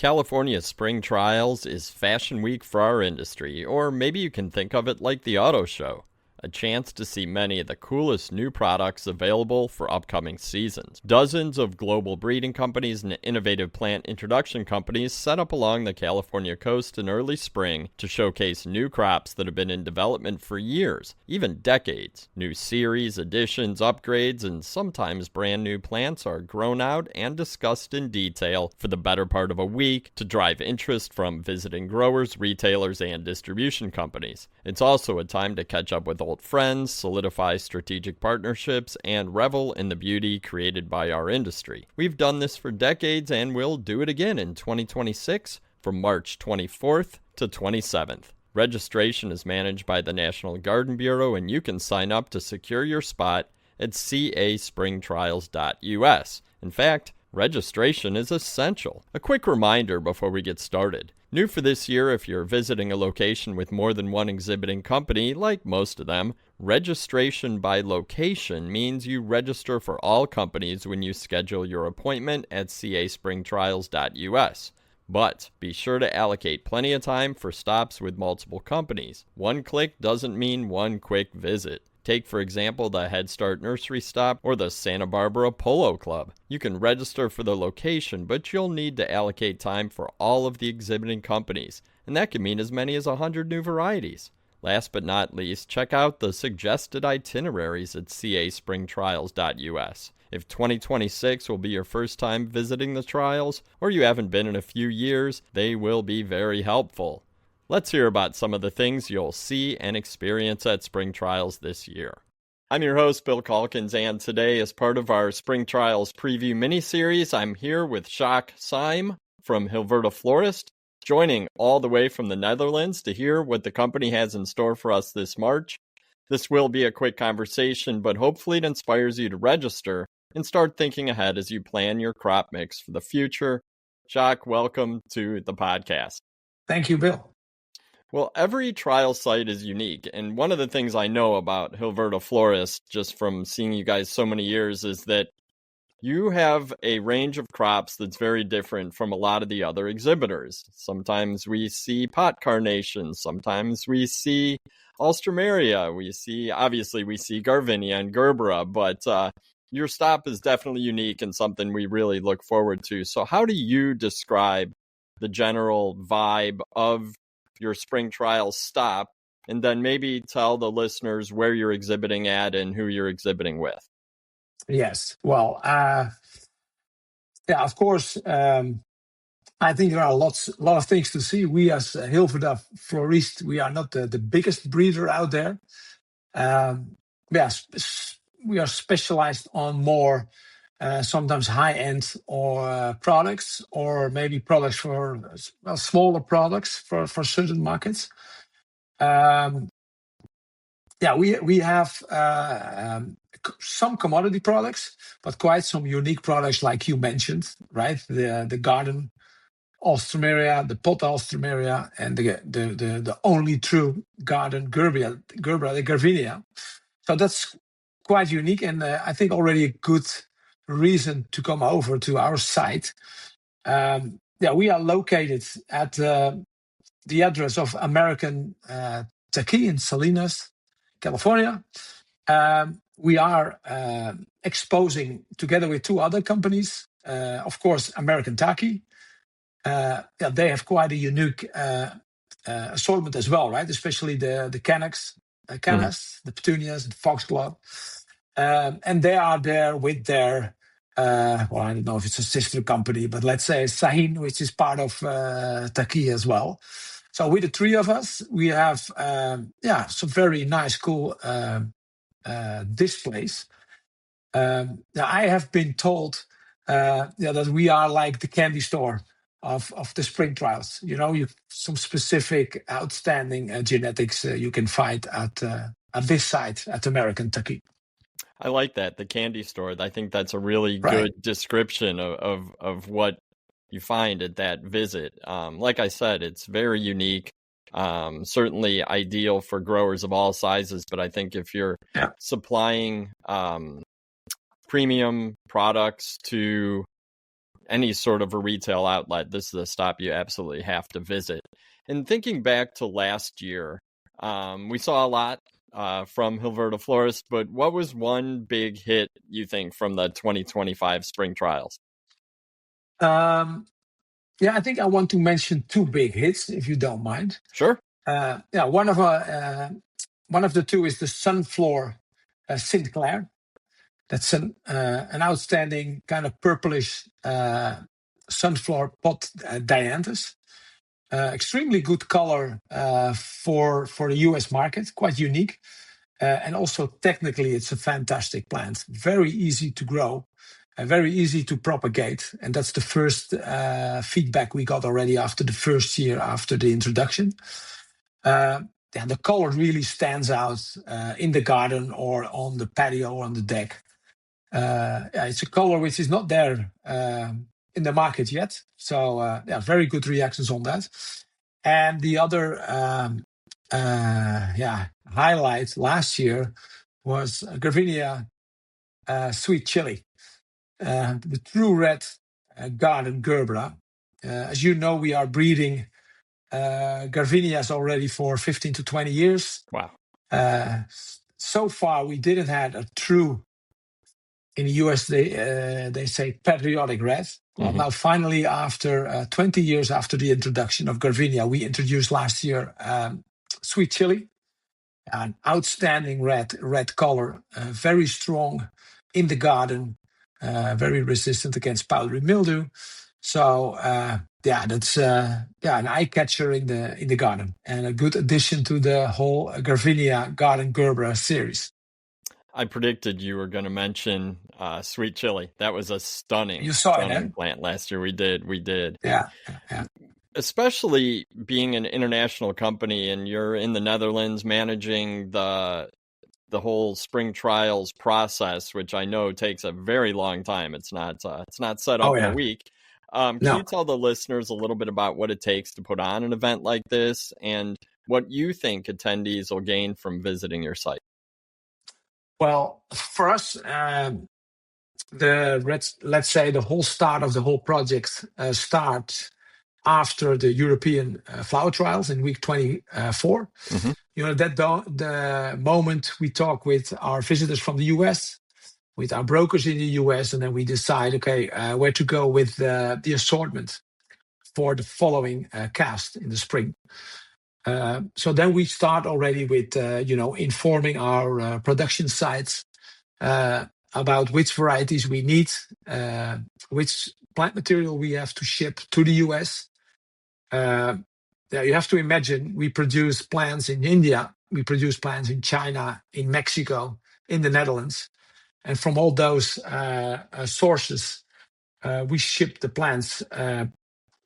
California Spring Trials is Fashion Week for our industry, or maybe you can think of it like the auto show, a chance to see many of the coolest new products available for upcoming seasons. Dozens of global breeding companies and innovative plant introduction companies set up along the California coast in early spring to showcase new crops that have been in development for years, even decades. New series, additions, upgrades, and sometimes brand new plants are grown out and discussed in detail for the better part of a week to drive interest from visiting growers, retailers, and distribution companies. It's also a time to catch up with old friends, solidify strategic partnerships, and revel in the beauty created by our industry. We've done this for decades and we'll do it again in 2026 from March 24th to 27th. Registration is managed by the National Garden Bureau, and you can sign up to secure your spot at caspringtrials.us. In fact, registration is essential. A quick reminder before we get started. New for this year, if you're visiting a location with more than one exhibiting company, like most of them, registration by location means you register for all companies when you schedule your appointment at caspringtrials.us. But be sure to allocate plenty of time for stops with multiple companies. One click doesn't mean one quick visit. Take, for example, the Head Start Nursery Stop or the Santa Barbara Polo Club. You can register for the location, but you'll need to allocate time for all of the exhibiting companies, and that can mean as many as 100 new varieties. Last but not least, check out the suggested itineraries at caspringtrials.us. If 2026 will be your first time visiting the trials, or you haven't been in a few years, they will be very helpful. Let's hear about some of the things you'll see and experience at Spring Trials this year. I'm your host, Bill Calkins, and today, as part of our Spring Trials preview mini-series, I'm here with Sjaak Sijm from HilverdaFlorist, joining all the way from the Netherlands to hear what the company has in store for us this March. This will be a quick conversation, but hopefully it inspires you to register and start thinking ahead as you plan your crop mix for the future. Sjaak, welcome to the podcast. Thank you, Bill. Well, every trial site is unique, and one of the things I know about HilverdaFlorist, just from seeing you guys so many years, is that you have a range of crops that's very different from a lot of the other exhibitors. Sometimes we see pot carnations, sometimes we see alstroemeria, we see Garvinia and Gerbera, but your stop is definitely unique and something we really look forward to. So how do you describe the general vibe of your spring trial stop, and then maybe tell the listeners where you're exhibiting at and who you're exhibiting with? Yes. Well, of course, I think there are a lot of things to see. We as HilverdaFlorist, we are not the biggest breeder out there. We are specialized on more sometimes high-end or products, or maybe products for smaller products for certain markets. We have some commodity products, but quite some unique products, like you mentioned, right? The garden alstroemeria, the pot alstroemeria, and the only true garden Gerbera, the Garvinia. So that's quite unique, and I think already a good reason to come over to our site. We are located at the address of American Taki in Salinas, California. We are exposing together with two other companies, of course, American Taki. They have quite a unique assortment as well, right? Especially the canas, the petunias, the foxglove. And they are there with their, I don't know if it's a sister company, but let's say Sahin, which is part of Taki as well. So with the three of us, we have some very nice, cool displays. I have been told that we are like the candy store of the spring trials. You know, some specific outstanding genetics you can find at this site at American Taki. I like that, the candy store. I think that's a really good description of what you find at that visit. Like I said, it's very unique, certainly ideal for growers of all sizes. But I think if you're supplying premium products to any sort of a retail outlet, this is a stop you absolutely have to visit. And thinking back to last year, we saw a lot from HilverdaFlorist, but what was one big hit you think from the 2025 spring trials? Yeah, I think I want to mention two big hits, if you don't mind. Sure. Yeah, one of the two is the Sunflower Sinclair. That's an outstanding kind of purplish sunflower pot dianthus. Extremely good color for the US market, quite unique. And also technically, it's a fantastic plant. Very easy to grow, very easy to propagate. And that's the first feedback we got already after the first year after the introduction. Yeah, the color really stands out in the garden or on the patio or on the deck. Yeah, it's a color which is not there in the market yet. So yeah, very good reactions on that. And the other highlight last year was Gravinia Sweet Chili, the true red garden gerbera. As you know, we are breeding Garvinias already for 15 to 20 years. Wow. So far, we didn't have a true, in the US, they say patriotic red. Well, now finally, after 20 years after the introduction of Garvinia, we introduced last year Sweet Chili, an outstanding red color, very strong in the garden, very resistant against powdery mildew. So yeah, that's an eye catcher in the garden and a good addition to the whole Garvinia Garden Gerbera series. I predicted you were going to mention Sweet Chili. That was a stunning plant last year. We did. Yeah. Especially being an international company, and you're in the Netherlands managing the whole spring trials process, which I know takes a very long time. It's not set up in a week. Can you tell the listeners a little bit about what it takes to put on an event like this, and what you think attendees will gain from visiting your site? Well, for us, let's say the whole start of the whole project starts after the European flower trials in week 24. You know, the moment we talk with our visitors from the US, with our brokers in the US, and then we decide, okay, where to go with the assortment for the following cast in the spring. So then we start already with, informing our production sites about which varieties we need, which plant material we have to ship to the US. You have to imagine we produce plants in India, we produce plants in China, in Mexico, in the Netherlands. And from all those sources, we ship the plants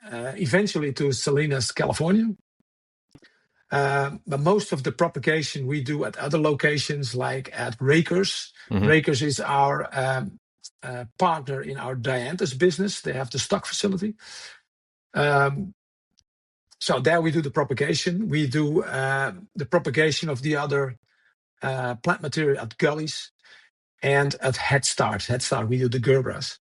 eventually to Salinas, California. But most of the propagation we do at other locations, like at Rakers. Rakers is our partner in our dianthus business. They have the stock facility. So there we do the propagation. We do the propagation of the other plant material at Gullies and at Head Start. Head Start, we do the Gerberas.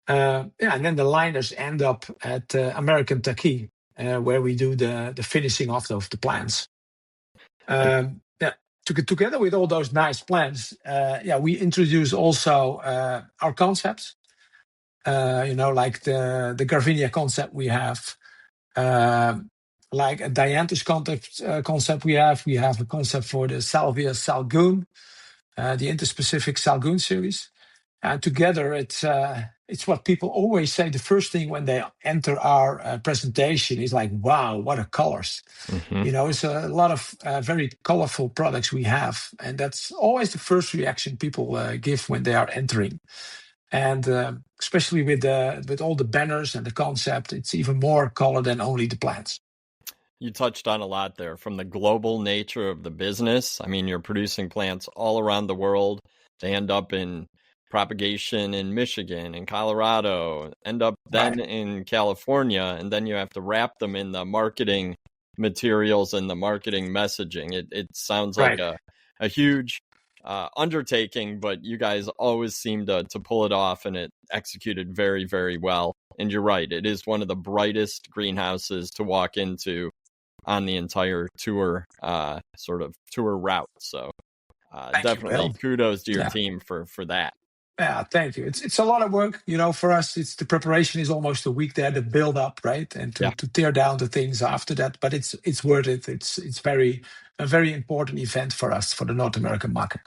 And then the liners end up at American Taki, where we do the finishing off of the plants. Together with all those nice plants, we introduce also our concepts. Like the Garvinia concept we have, like a dianthus concept we have. We have a concept for the Salvia Salgoon, the interspecific Salgoon series. And together, it's what people always say. The first thing when they enter our presentation is like, wow, what are colors? It's a lot of very colorful products we have. And that's always the first reaction people give when they are entering. And especially with all the banners and the concept, it's even more color than only the plants. You touched on a lot there, from the global nature of the business. I mean, you're producing plants all around the world. They end up in propagation in Michigan and Colorado, end up then in California, and then you have to wrap them in the marketing materials and the marketing messaging. It sounds like a huge undertaking, but you guys always seem to pull it off, and it executed very, very well. And you're right, it is one of the brightest greenhouses to walk into on the entire tour, sort of tour route. So Thank you, definitely Bill. kudos to your Yeah. team for that. Yeah, thank you. It's a lot of work, for us. It's the preparation is almost a week there, the build up, right, and to tear down the things after that. But it's worth it. It's a very important event for us for the North American market.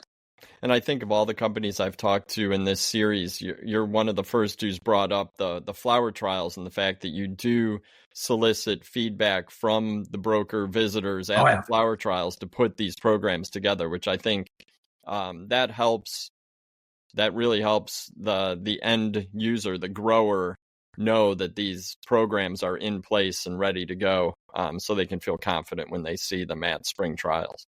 And I think of all the companies I've talked to in this series, you're one of the first who's brought up the flower trials and the fact that you do solicit feedback from the broker visitors at the flower trials to put these programs together, which I think that helps. That really helps the end user, the grower, know that these programs are in place and ready to go, so they can feel confident when they see them at spring trials.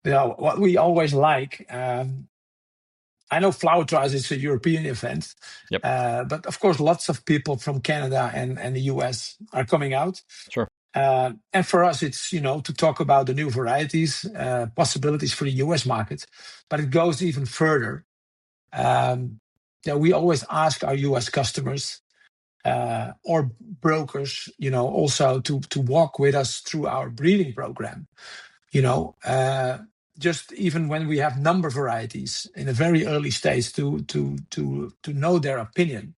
Yeah, what we always like. I know flower trials is a European event, but of course, lots of people from Canada and the US are coming out. Sure. And for us, it's to talk about the new varieties, possibilities for the US market, but it goes even further. We always ask our US customers or brokers, also to walk with us through our breeding program. Just even when we have number varieties in a very early stage to know their opinion.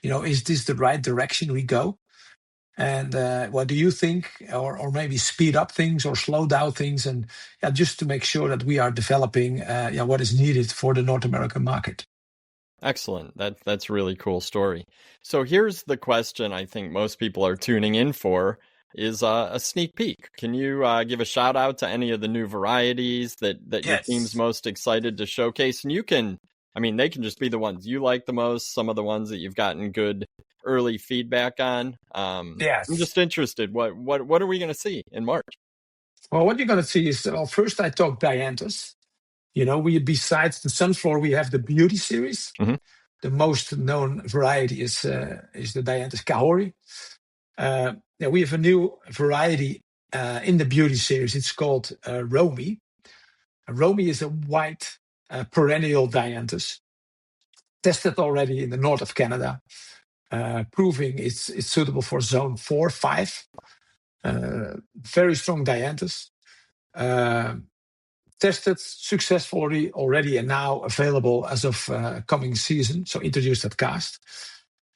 Is this the right direction we go? And what do you think? Or maybe speed up things or slow down things, and just to make sure that we are developing what is needed for the North American market. Excellent. That's a really cool story. So here's the question I think most people are tuning in for is a sneak peek. Can you give a shout out to any of the new varieties that your team's most excited to showcase? And they can just be the ones you like the most, some of the ones that you've gotten good early feedback on. Yes. I'm just interested. What are we going to see in March? Well, what you're going to see is, first I talk dianthus. We besides the sunflower, we have the beauty series. Mm-hmm. The most known variety is the dianthus kahori. We have a new variety in the beauty series. It's called Romy. Romy is a white perennial dianthus, tested already in the north of Canada, proving it's suitable for zone 4, 5. Very strong dianthus. Tested successfully already and now available as of coming season, so introduced at cast.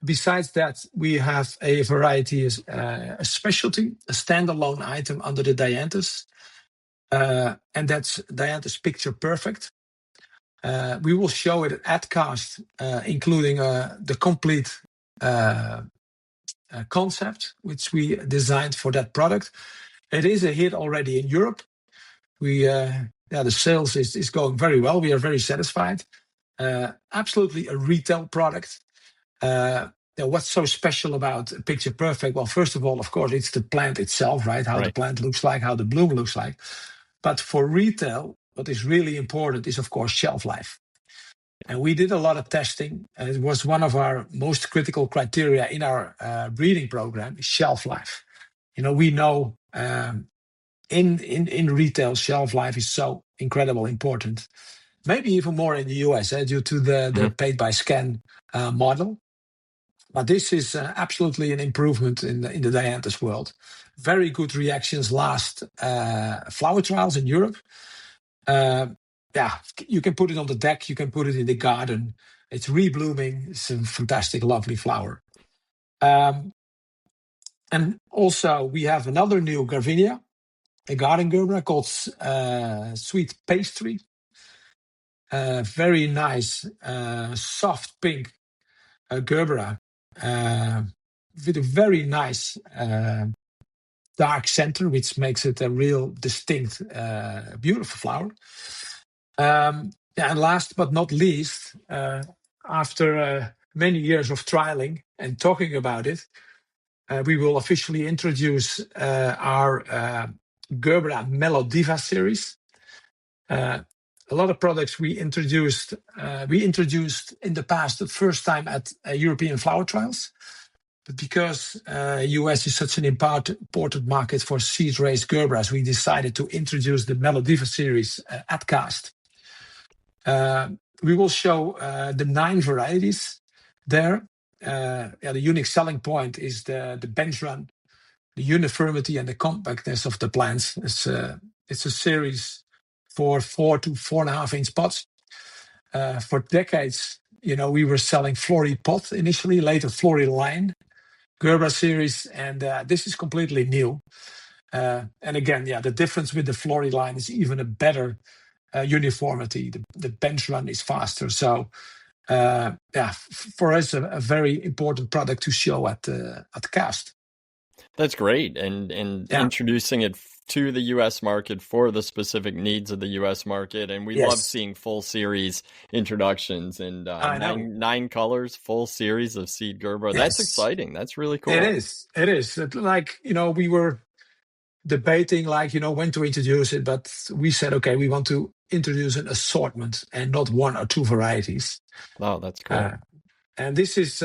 Besides that, we have a variety, a specialty, a standalone item under the dianthus, and that's dianthus Picture Perfect. We will show it at cast, including the complete concept, which we designed for that product. It is a hit already in Europe. The sales is going very well. We are very satisfied. Absolutely a retail product. What's so special about Picture Perfect? Well, first of all, of course, it's the plant itself, right? How the plant looks like, how the bloom looks like. But for retail, what is really important is, of course, shelf life. And we did a lot of testing. And it was one of our most critical criteria in our breeding program, shelf life. We know in retail, shelf life is so incredible important. Maybe even more in the US due to the paid by scan model. But this is absolutely an improvement in the dianthus world. Very good reactions last flower trials in Europe. You can put it on the deck. You can put it in the garden. It's reblooming. It's a fantastic, lovely flower. And also we have another new Garvinia, a garden gerbera called Sweet Pastry. Very nice, soft pink gerbera with a very nice dark center, which makes it a real distinct, beautiful flower. And last but not least, after many years of trialing and talking about it, we will officially introduce our Gerbera Melodiva series. A lot of products we introduced in the past, the first time at European flower trials. But because US is such an important market for seed-raised Gerberas, we decided to introduce the Melodiva series at cast. We will show the 9 varieties there. The unique selling point is the bench run, the uniformity and the compactness of the plants. It's a series for 4 to 4.5 inch pots. For decades, we were selling Flory pot initially, later Flory line, Gerber series, and this is completely new. And again, the difference with the Flory line is even a better uniformity. The bench run is faster. So, for us, a very important product to show at Cast. That's great, and introducing it to the U.S. market for the specific needs of the U.S. market, and we love seeing full series introductions and 9 colors, full series of seed Gerber. That's exciting. That's really cool. It is. Like, we were debating, like, when to introduce it, but we said, okay, we want to introduce an assortment and not 1 or 2 varieties. Oh, that's cool. And this is,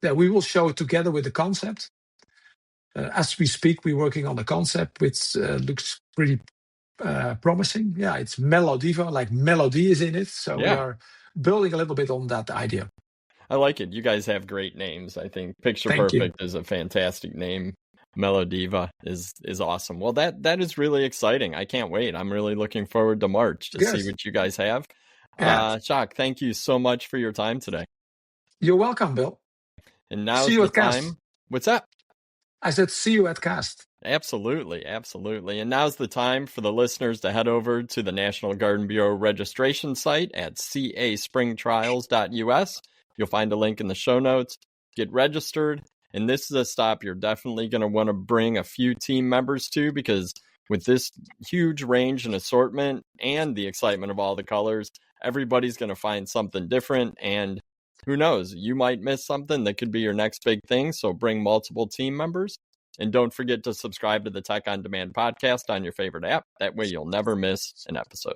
we will show it together with the concept. As we speak, we're working on the concept, which looks pretty promising. Yeah, it's Melodiva, like melody is in it. So we are building a little bit on that idea. I like it. You guys have great names. I think Picture Perfect is a fantastic name. Melodiva is awesome. Well, that is really exciting. I can't wait. I'm really looking forward to March to see what you guys have. Sjaak, thank you so much for your time today. You're welcome, Bill. And now is the time. What's that? I said, see you at Cast. Absolutely. And now's the time for the listeners to head over to the National Garden Bureau registration site at caspringtrials.us. You'll find a link in the show notes. Get registered. And this is a stop you're definitely going to want to bring a few team members to, because with this huge range and assortment and the excitement of all the colors, everybody's going to find something different. And who knows, you might miss something that could be your next big thing. So bring multiple team members. And don't forget to subscribe to the Tech on Demand podcast on your favorite app. That way you'll never miss an episode.